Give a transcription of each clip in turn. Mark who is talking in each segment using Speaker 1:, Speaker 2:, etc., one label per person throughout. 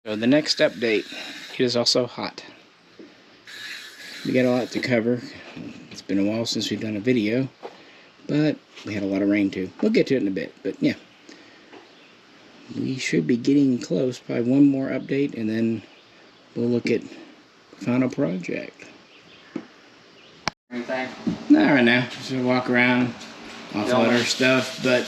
Speaker 1: So the next update, it is also hot. We got a lot to cover. It's been a while since we've done a video, but we had a lot of rain too. We'll get to it in a bit, but yeah. We should be getting close. Probably one more update, and then we'll look at final project.
Speaker 2: Anything?
Speaker 1: Not right now. Just gonna walk around, offload our stuff, but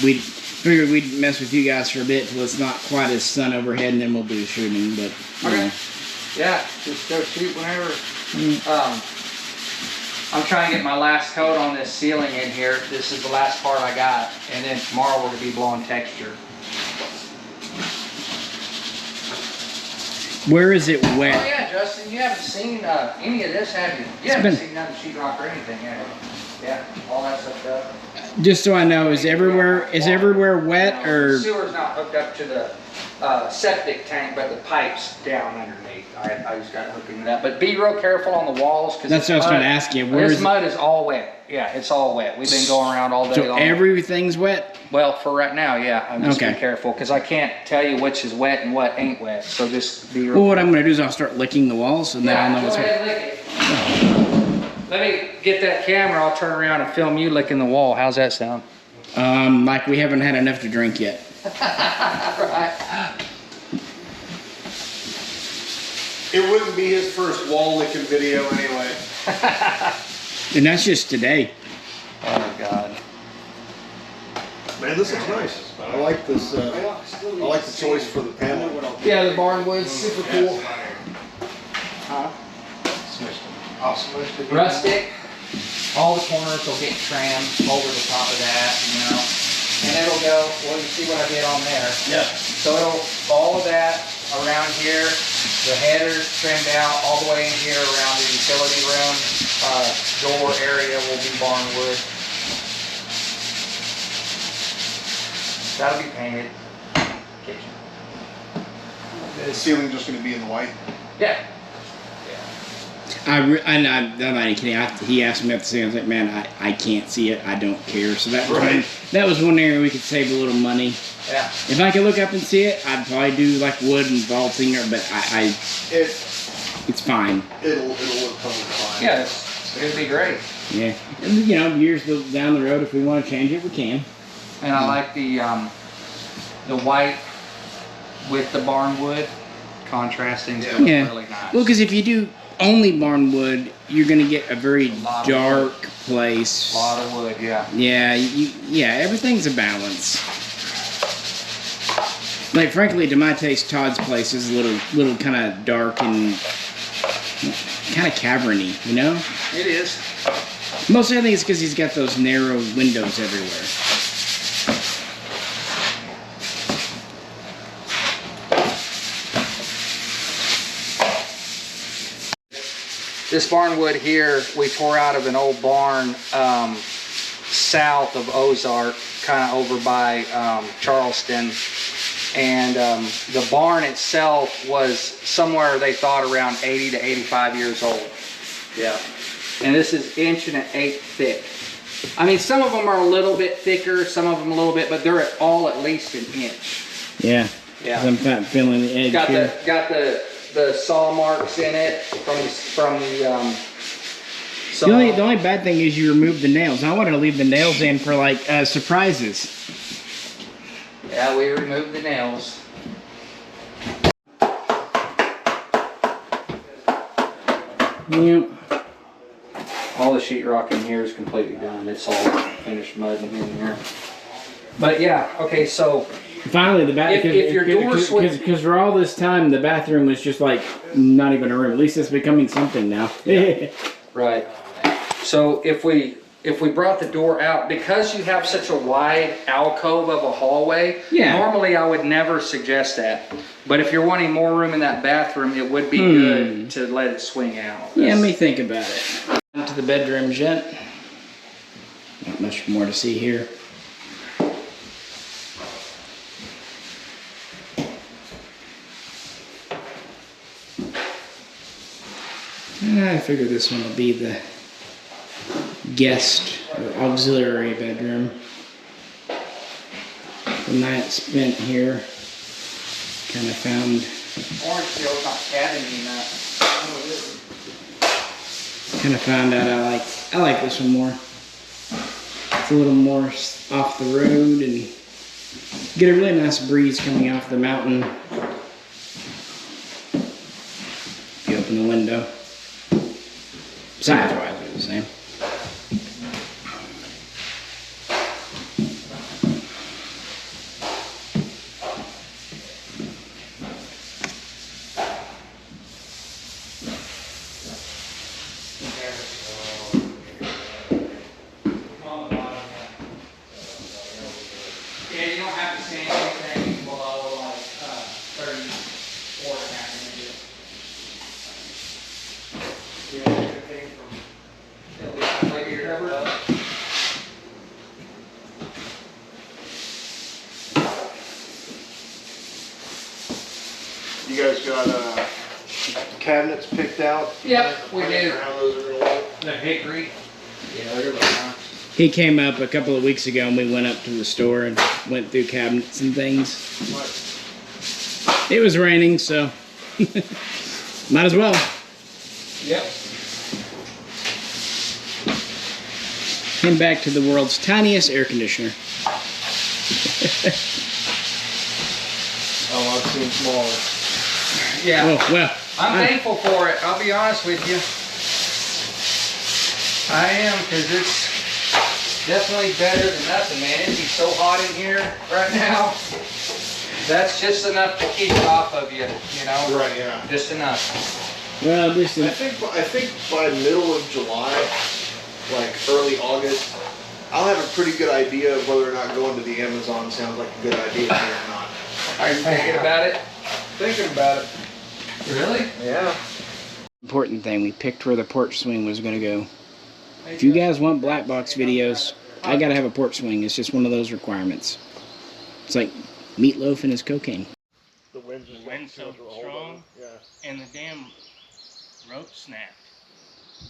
Speaker 1: we figured we'd mess with you guys for a bit till it's not quite as sun overhead, and then we'll do shooting. But
Speaker 2: okay, yeah, just go shoot whenever. I'm trying to get my last coat on this ceiling in here. This is the last part I got, and then tomorrow we're gonna be blowing texture.
Speaker 1: Where is it wet?
Speaker 2: Oh yeah, Justin, you haven't seen any of this, have you? You haven't seen none of the sheetrock or anything, have you? Yeah, all that stuff.
Speaker 1: Just so I know, is everywhere wet,
Speaker 2: no,
Speaker 1: or?
Speaker 2: The sewer's not hooked up to the septic tank, but the pipe's down underneath. I just got to hook into that. But be real careful on the walls, because
Speaker 1: that's what I was trying to ask you.
Speaker 2: This mud is all wet. Yeah, it's all wet. We've been going around all day long.
Speaker 1: So everything's wet?
Speaker 2: Well, for right now, yeah. I'm just being careful, because I can't tell you which is wet and what ain't wet. So just be real
Speaker 1: careful. What I'm going to do is I'll start licking the walls, and then I'll know what's wet.
Speaker 2: Lick it. Let me get that camera. I'll turn around and film you licking the wall. How's that sound?
Speaker 1: Like we haven't had enough to drink yet.
Speaker 2: Right.
Speaker 3: It wouldn't be his first wall licking video anyway.
Speaker 1: And that's just today.
Speaker 2: Oh God.
Speaker 3: Man, this looks nice. I like this. I like the choice for the panel.
Speaker 2: Yeah, the barnwood's super cool. Huh? Rustic. All the corners will get trimmed over the top of that, you know. And it'll go, well, you see what I did on there.
Speaker 3: Yeah.
Speaker 2: So it'll, all of that around here, the headers trimmed out all the way in here around the utility room. Door area will be barnwood. That'll be painted. Kitchen.
Speaker 3: The ceiling just going to be in the white?
Speaker 2: Yeah.
Speaker 1: I'm not kidding. He asked me at the same. I was like, man, I can't see it. I don't care. So that was one area we could save a little money.
Speaker 2: Yeah.
Speaker 1: If I could look up and see it, I'd probably do like wood and vaulting, but it's fine.
Speaker 3: It'll look totally fine.
Speaker 2: Yeah, it'd be great.
Speaker 1: Yeah, and you know, years down the road, if we want to change it, we can.
Speaker 2: And I like the white with the barnwood contrasting.
Speaker 1: Yeah.
Speaker 2: Really nice.
Speaker 1: Well, because if you do only barnwood, you're gonna get a very dark place.
Speaker 2: A lot of wood, yeah.
Speaker 1: Yeah, yeah. Everything's a balance. Like, frankly, to my taste, Todd's place is a little kind of dark and kind of cavernly, you know?
Speaker 2: It is.
Speaker 1: Mostly I think it's because he's got those narrow windows everywhere.
Speaker 2: This barnwood here, we tore out of an old barn south of Ozark, kind of over by Charleston. And the barn itself was somewhere they thought around 80 to 85 years old. Yeah. And this is 1.1 inch thick. I mean, some of them are a little bit thicker, some of them a little bit, but they're all at least 1 inch.
Speaker 1: Yeah.
Speaker 2: Yeah.
Speaker 1: I'm kind of feeling the edge here.
Speaker 2: Got the saw marks in it from the saw.
Speaker 1: The only bad thing is you removed the nails. I wanted to leave the nails in for like surprises.
Speaker 2: Yeah, we removed the nails.
Speaker 1: Yep.
Speaker 2: All the sheetrock in here is completely done. It's all finished mud in here. But yeah, okay, so
Speaker 1: finally the bathroom.
Speaker 2: If your door switch,
Speaker 1: because for all this time the bathroom was just like not even a room. At least it's becoming something now.
Speaker 2: Yeah. Right. So if we brought the door out, because you have such a wide alcove of a hallway, normally I would never suggest that. But if you're wanting more room in that bathroom, it would be good to let it swing out.
Speaker 1: Yeah, let me think about it. Into the bedrooms yet. Not much more to see here. I figure this one will be the guest or auxiliary bedroom. The night spent here. Kind of found.
Speaker 2: Orange peel's not adding me enough.
Speaker 1: Kind of found out I like this one more. It's a little more off the road and get a really nice breeze coming off the mountain. If you open the window. Size-wise, they're the same.
Speaker 2: Yeah, you don't have to say anything below like 34 and a half inches. Yeah, everything from at least right here up.
Speaker 3: You guys got cabinets picked out?
Speaker 2: Yep, we do.
Speaker 3: How those are gonna look?
Speaker 2: The hickory. Yeah, they're really nice.
Speaker 1: He came up a couple of weeks ago and we went up to the store and went through cabinets and things. It was raining, so might as well.
Speaker 2: Yep.
Speaker 1: Came back to the world's tiniest air conditioner.
Speaker 3: Oh, I've seen smaller.
Speaker 2: Yeah.
Speaker 1: Oh, well.
Speaker 2: I'm thankful for it. I'll be honest with you. I am, because it's definitely better than nothing, man. It'd be so hot in here right now. That's just enough to keep it off of you, you know?
Speaker 3: Right, yeah.
Speaker 2: Just enough.
Speaker 1: Well, this
Speaker 3: I
Speaker 1: is,
Speaker 3: think by middle of July, like early August, I'll have a pretty good idea of whether or not going to the Amazon sounds like a good idea to me or not.
Speaker 2: Are you thinking about it?
Speaker 3: Thinking about it.
Speaker 2: Really?
Speaker 3: Yeah.
Speaker 1: important thing. We picked where the porch swing was going to go. If you guys want black box videos, I gotta have a porch swing. It's just one of those requirements. It's like meatloaf and his cocaine.
Speaker 3: The wind's
Speaker 4: so strong,
Speaker 3: Yeah.
Speaker 4: and the damn rope snapped.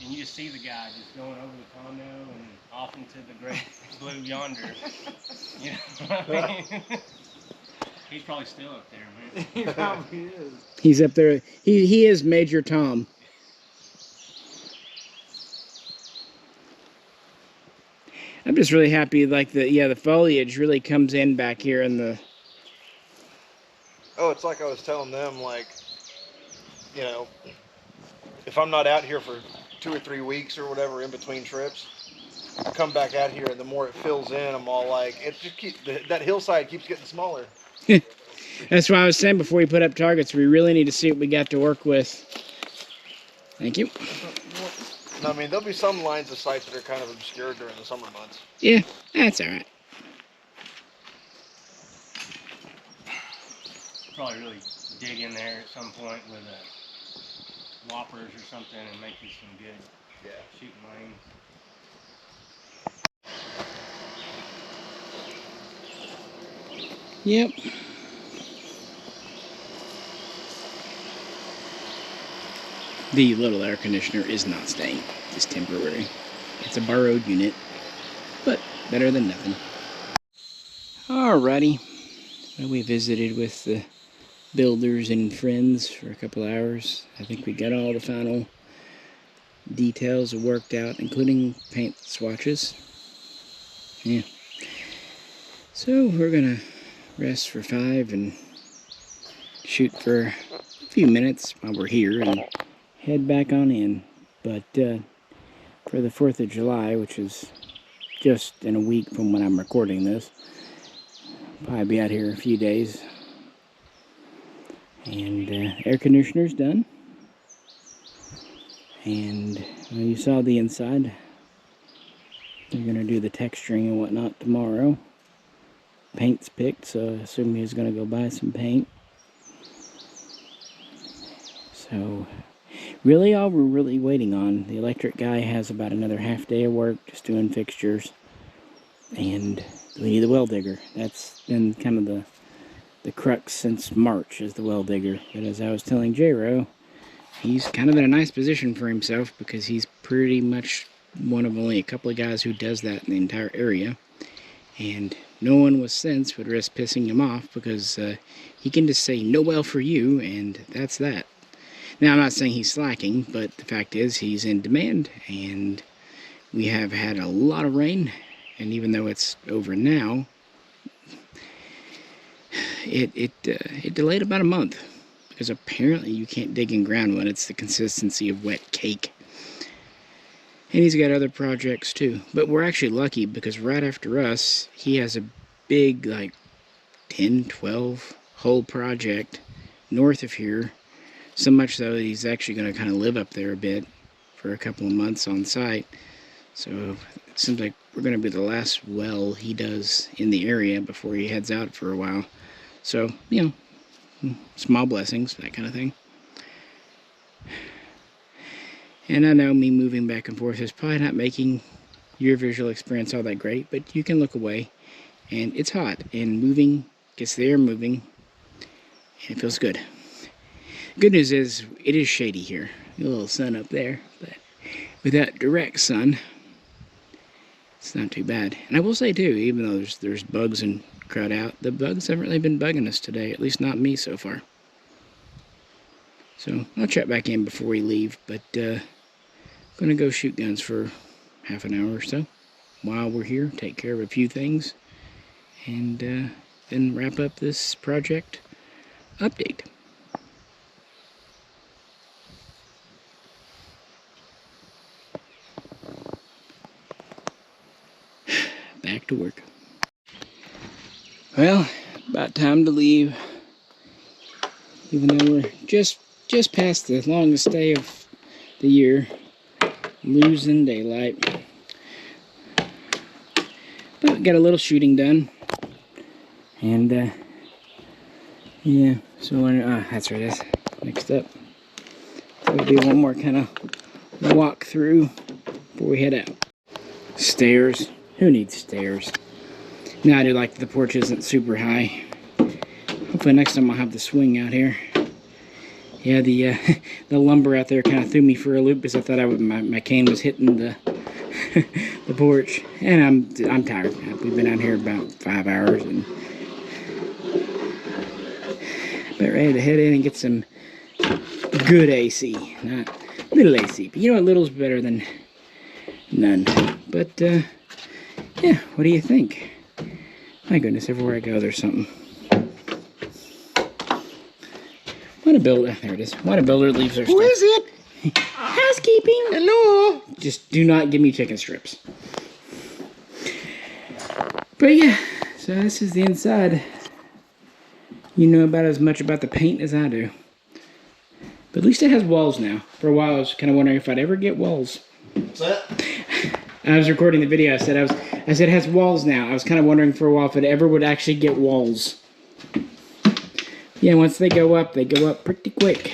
Speaker 4: And you just see the guy just going over the condo and off into the great blue yonder. You know what I mean? He's probably still up there, man.
Speaker 3: He probably is.
Speaker 1: He's up there. He is Major Tom. I'm just really happy, like the foliage really comes in back here in the.
Speaker 3: Oh, it's like I was telling them, like, you know, if I'm not out here for 2 or 3 weeks or whatever in between trips, I come back out here and the more it fills in, I'm all like, it just keeps, that hillside keeps getting smaller.
Speaker 1: That's why I was saying before we put up targets, we really need to see what we got to work with. Thank you.
Speaker 3: I mean, there'll be some lines of sight that are kind of obscured during the summer months.
Speaker 1: Yeah, that's all right.
Speaker 4: Probably really dig in there at some point with whoppers or something and make you some good shooting lanes.
Speaker 1: Yep. The little air conditioner is not staying. It's temporary. It's a borrowed unit, but better than nothing. Alrighty. Well, we visited with the builders and friends for a couple hours. I think we got all the final details worked out, including paint swatches. Yeah. So we're gonna rest for 5 and shoot for a few minutes while we're here and head back on in. But for the 4th of July, which is just in a week from when I'm recording this, I'll probably be out here a few days. And air conditioner's done. And well, you saw the inside. They're going to do the texturing and whatnot tomorrow. Paint's picked, so I assume he's going to go buy some paint. So, really all we're really waiting on, the electric guy has about another half day of work just doing fixtures. And we need the well digger. That's been kind of the crux since March, is the well digger. But as I was telling J-Ro, he's kind of in a nice position for himself because he's pretty much one of only a couple of guys who does that in the entire area. And no one with sense would risk pissing him off, because he can just say "no well for you," and that's that. Now, I'm not saying he's slacking, but the fact is he's in demand, and we have had a lot of rain, and even though it's over now, it delayed about a month, because apparently you can't dig in ground when it's the consistency of wet cake. And he's got other projects too, but we're actually lucky because right after us, he has a big, like 10, 12 hole project north of here. So much so that he's actually going to kind of live up there a bit for a couple of months on site. So it seems like we're going to be the last well he does in the area before he heads out for a while. So, you know, small blessings, that kind of thing. And I know me moving back and forth is probably not making your visual experience all that great, but you can look away. And it's hot, and moving gets the air moving, and it feels good. Good news is, it is shady here. A little sun up there, but without direct sun, it's not too bad. And I will say too, even though there's bugs and crowd out, the bugs haven't really been bugging us today, at least not me so far. So I'll check back in before we leave, but gonna go shoot guns for half an hour or so while we're here, take care of a few things, and then wrap up this project update. Back to work. Well, about time to leave. Even though we're just past the longest day of the year, losing daylight. But we got a little shooting done. And yeah, so that's right, that's mixed up. So we'll do one more kind of walk through before we head out. Stairs. Who needs stairs? Now I do like the porch isn't super high. Hopefully next time I'll have the swing out here. Yeah, the lumber out there kind of threw me for a loop because I thought my cane was hitting the the porch. And I'm tired. We've been out here about 5 hours and about ready to head in and get some good AC, not little AC. But you know what, little's better than none. But yeah, what do you think? My goodness, everywhere I go there's something. What a builder, there it is. What a builder leaves their stuff.
Speaker 3: Who is it?
Speaker 1: Housekeeping.
Speaker 3: Hello.
Speaker 1: Just do not give me chicken strips. But yeah, so this is the inside. You know about as much about the paint as I do. But at least it has walls now. For a while I was kind of wondering if I'd ever get walls.
Speaker 3: What's that?
Speaker 1: I was recording the video. I said it has walls now. I was kind of wondering for a while if it ever would actually get walls. Yeah, once they go up pretty quick.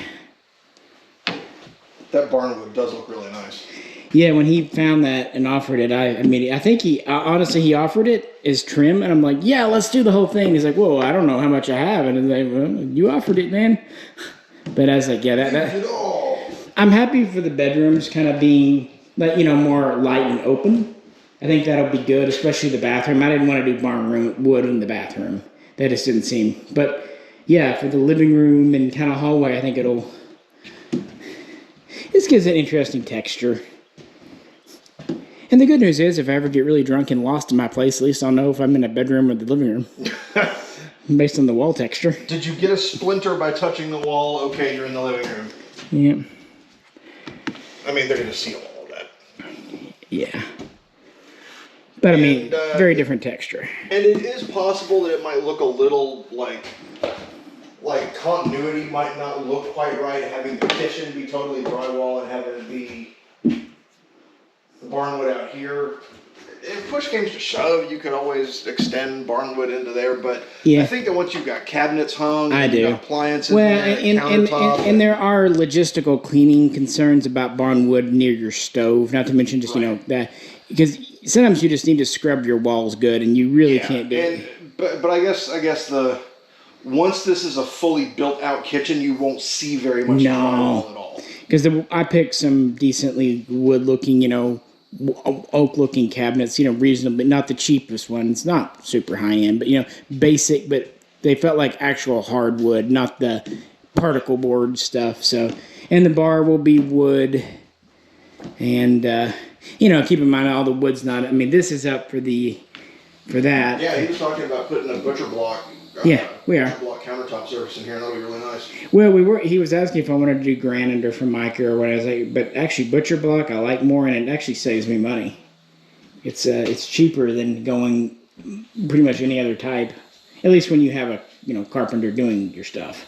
Speaker 3: That barnwood does look really nice.
Speaker 1: Yeah, when he found that and offered it, I think he honestly he offered it as trim, and I'm like, yeah, let's do the whole thing. He's like, whoa, I don't know how much I have, and he's like, well, you offered it, man. But I was like, yeah, that I'm happy for the bedrooms kind of being, like, you know, more light and open. I think that'll be good, especially the bathroom. I didn't want to do barn wood in the bathroom. That just didn't seem. But yeah, for the living room and kind of hallway, I think this gives an interesting texture. And the good news is, if I ever get really drunk and lost in my place, at least I'll know if I'm in a bedroom or the living room. Based on the wall texture.
Speaker 3: Did you get a splinter by touching the wall? Okay, you're in the living room.
Speaker 1: Yeah.
Speaker 3: I mean, they're going to seal all of that.
Speaker 1: Yeah. But I mean, very different texture.
Speaker 3: And it is possible that it might look a little like continuity might not look quite right, having the kitchen be totally drywall and having it be the barnwood out here. If push came to shove, you could always extend barnwood into there, but yeah. I think that once you've got cabinets hung, you've got appliances,
Speaker 1: and there are logistical cleaning concerns about barnwood near your stove. Not to mention just you know that because sometimes you just need to scrub your walls good, and you really can't do it.
Speaker 3: But I guess the once this is a fully built out kitchen, you won't see very much drywall at all.
Speaker 1: Because I picked some decently wood looking, you know, oak looking cabinets, you know, reasonably, not the cheapest ones, not super high end, but, you know, basic, but they felt like actual hardwood, not the particle board stuff. So, and the bar will be wood. And, you know, keep in mind all the wood's not, I mean, this is up for that.
Speaker 3: Yeah, he was talking about putting a butcher block.
Speaker 1: Yeah, we are.
Speaker 3: Butcher block countertop surface in here, and that'll be really nice.
Speaker 1: Well, he was asking if I wanted to do granite or from mica or what. I was like, but actually butcher block I like more, and it actually saves me money. It's cheaper than going pretty much any other type, at least when you have a, you know, carpenter doing your stuff.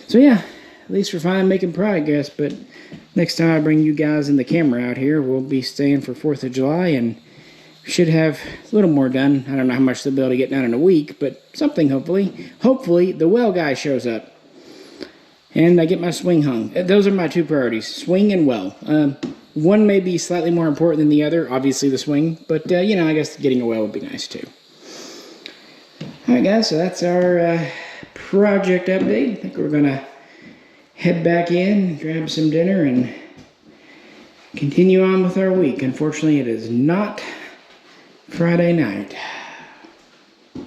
Speaker 1: So yeah, at least we're finally making progress. But next time I bring you guys and the camera out here, we'll be staying for 4th of July and should have a little more done. I don't know how much they'll be able to get done in a week, but something hopefully. Hopefully the well guy shows up and I get my swing hung. Those are my 2 priorities, swing and well. One may be slightly more important than the other, obviously the swing, but you know, I guess getting a well would be nice too. Alright guys, so that's our project update. I think we're gonna head back in, grab some dinner, and continue on with our week. Unfortunately, it is not Friday night. And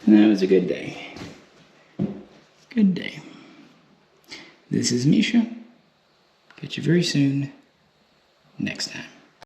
Speaker 1: that was a good day. Good day. This is Misha. Catch you very soon next time.